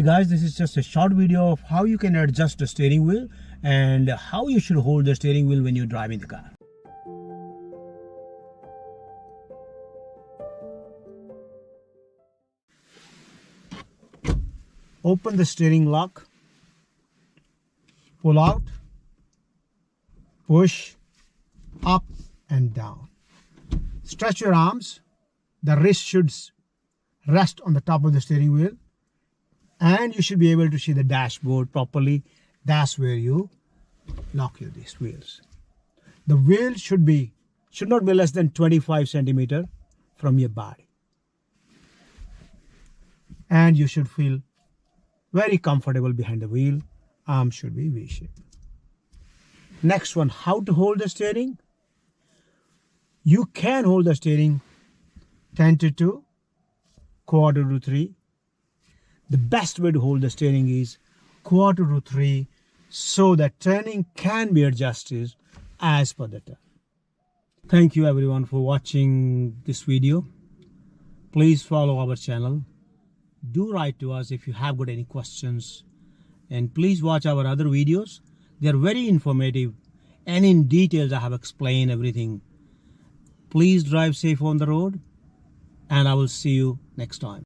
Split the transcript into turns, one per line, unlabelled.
Hey guys, this is just a short video of how you can adjust the steering wheel and how you should hold the steering wheel when you're driving the car. Open the steering lock, pull out, push, up and down. Stretch your arms. The wrist should rest on the top of the steering wheel and you should be able to see the dashboard properly. That's where you lock these wheels. The wheel should not be less than 25 centimeter from your body. And you should feel very comfortable behind the wheel. Arm should be V-shaped. Next one, how to hold the steering. You can hold the steering 10 to 2, quarter to 3. The best way to hold the steering is quarter to 3 so that turning can be adjusted as per the turn. Thank you everyone for watching this video. Please follow our channel. Do write to us if you have got any questions. And please watch our other videos. They are very informative and in details I have explained everything. Please drive safe on the road and I will see you next time.